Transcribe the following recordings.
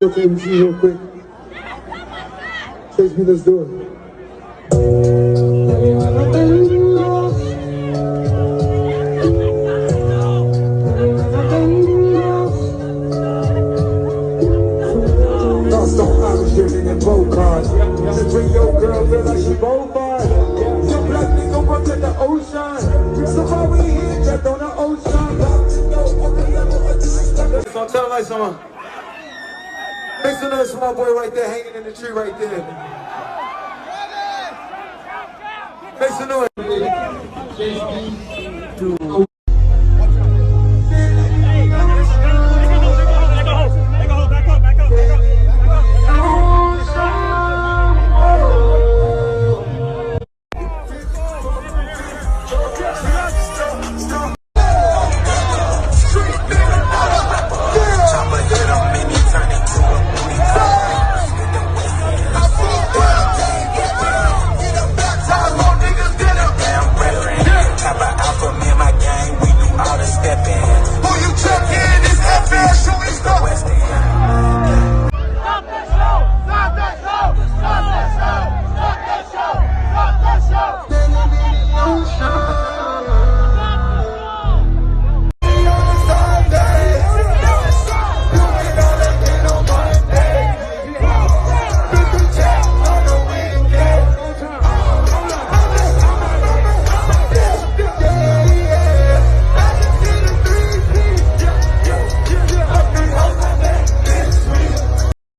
okay with you real quick? Chase me, let's do it. Lost on Irish living in both cars. Just bring your girl, feel like she both bars. Some black nigga run to the ocean. Somebody here trapped on the ocean. So tell him like someone. Make some noise for my boy right there, hanging in the tree right there. Make some noise.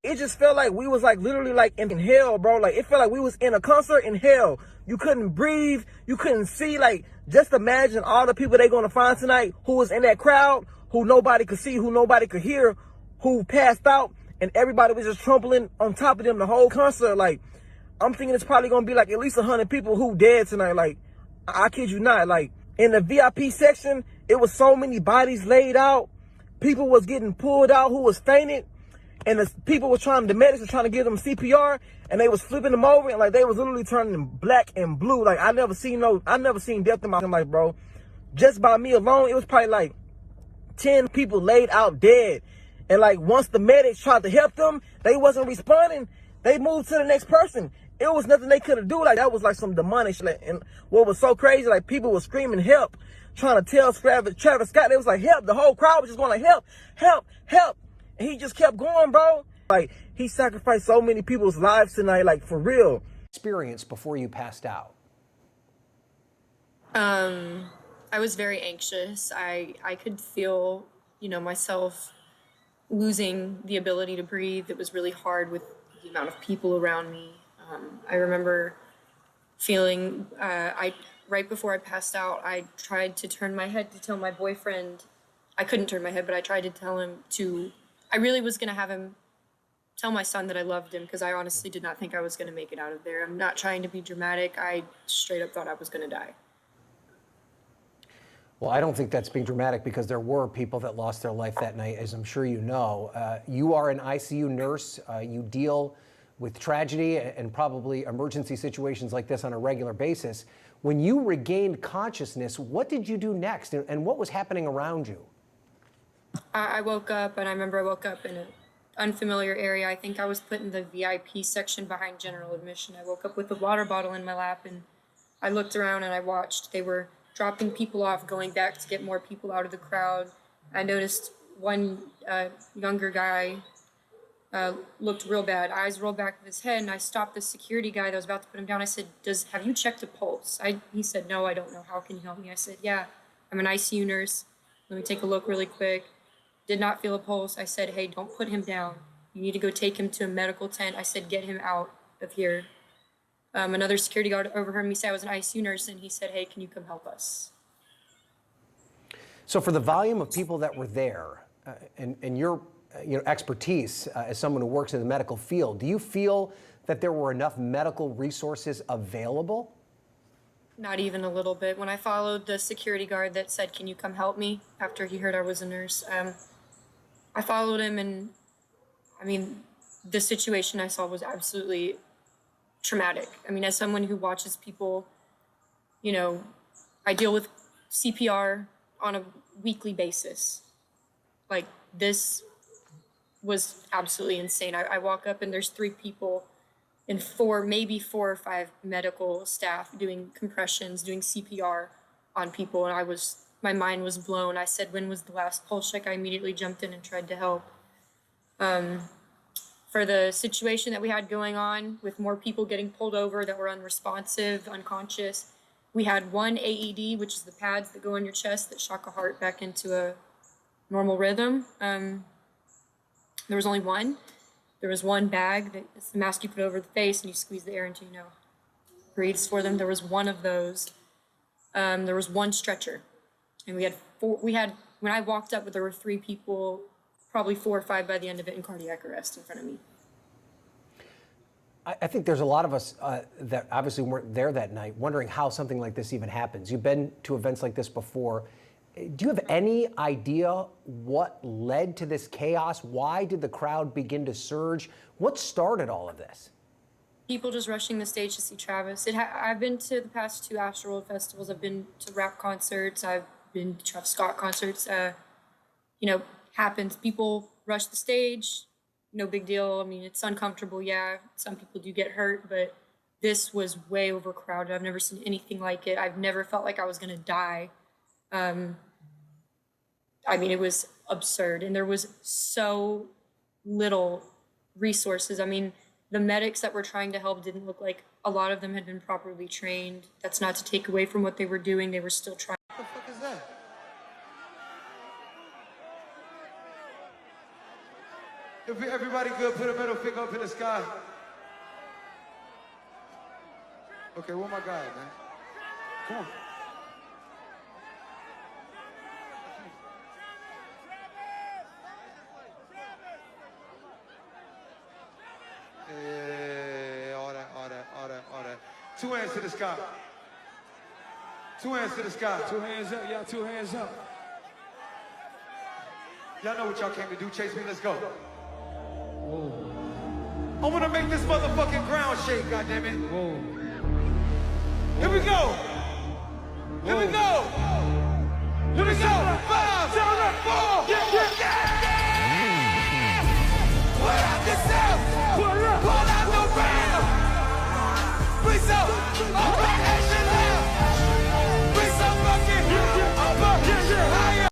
It just felt like we was like literally like in hell, bro. Like it felt like we was in a concert in hell. You couldn't breathe, you couldn't see. Like just imagine all the people they gonna find tonight who was in that crowd, who nobody could see, who nobody could hear, who passed out, and everybody was just trampling on top of them the whole concert. Like I'm thinking it's probably gonna be like at least 100 people who dead tonight. Like I kid you not. Like in the VIP section, it was so many bodies laid out. People was getting pulled out who was fainted. And the people were the medics were trying to give them CPR, and they was flipping them over, and like they was literally turning black and blue. Like I never seen death in my life, bro. Just by me alone, it was probably like 10 people laid out dead. And like once the medics tried to help them, they wasn't responding. They moved to the next person. It was nothing they could have do. Like that was like some demonic shit. And what was so crazy, like people were screaming help, trying to tell Travis Scott. They was like help. The whole crowd was just going like help, help, help. And he just kept going, bro. Like, he sacrificed so many people's lives tonight, like, for real. Experience before you passed out? I was very anxious. I could feel, myself losing the ability to breathe. It was really hard with the amount of people around me. I remember feeling, right before I passed out, I tried to turn my head to tell my boyfriend. I couldn't turn my head, but I tried to tell him I really was going to have him tell my son that I loved him, because I honestly did not think I was going to make it out of there. I'm not trying to be dramatic. I straight up thought I was going to die. Well, I don't think that's being dramatic, because there were people that lost their life that night, as I'm sure you know. You are an ICU nurse. You deal with tragedy and probably emergency situations like this on a regular basis. When you regained consciousness, what did you do next, and what was happening around you? I woke up, and I remember I woke up in an unfamiliar area. I think I was put in the VIP section behind general admission. I woke up with a water bottle in my lap, and I looked around and I watched. They were dropping people off, going back to get more people out of the crowd. I noticed one younger guy looked real bad. Eyes rolled back of his head, and I stopped the security guy that was about to put him down. I said, have you checked a pulse? He said, no, I don't know. How can you help me? I said, yeah, I'm an ICU nurse. Let me take a look really quick. Did not feel a pulse. I said, hey, don't put him down. You need to go take him to a medical tent. I said, get him out of here. Another security guard overheard me say I was an ICU nurse, and he said, hey, can you come help us? So for the volume of people that were there, and your expertise as someone who works in the medical field, do you feel that there were enough medical resources available? Not even a little bit. When I followed the security guard that said, can you come help me, after he heard I was a nurse, I followed him, and I mean, the situation I saw was absolutely traumatic. I mean, as someone who watches people, I deal with CPR on a weekly basis. Like, this was absolutely insane. I walk up and there's 3 people and maybe 4 or 5 medical staff doing compressions, doing CPR on people. And my mind was blown. I said, when was the last pulse check? I immediately jumped in and tried to help. For the situation that we had going on with more people getting pulled over that were unresponsive, unconscious, we had 1 AED, which is the pads that go in your chest that shock a heart back into a normal rhythm. There was only 1. There was 1 bag that's the mask you put over the face and you squeeze the air into, breathes for them. There was 1 of those. There was 1 stretcher, and we had 4. When I walked up, there were 3 people, probably 4 or 5 by the end of it, in cardiac arrest in front of me. I think there's a lot of us that obviously weren't there that night wondering how something like this even happens. You've been to events like this before. Do you have any idea what led to this chaos? Why did the crowd begin to surge? What started all of this? People just rushing the stage to see Travis. I've been to the past 2 Astroworld festivals. I've been to rap concerts. I've been to Travis Scott concerts. Happens. People rush the stage. No big deal. I mean, it's uncomfortable. Yeah, some people do get hurt, but this was way overcrowded. I've never seen anything like it. I've never felt like I was going to die. It was absurd, and there was so little resources. I mean, the medics that were trying to help didn't look like a lot of them had been properly trained. That's not to take away from what they were doing. They were still trying. What the fuck is that? If everybody good, put a middle finger up in the sky. Okay, where my guy, man? Come on. Yeah, all that. 2 hands to the sky. 2 hands to the sky. 2 hands up, y'all. 2 hands up. Y'all know what y'all came to do. Chase me, let's go. Whoa. I want to make this motherfucking ground shake, goddammit. Whoa. Here we go. Here we go. Here we go.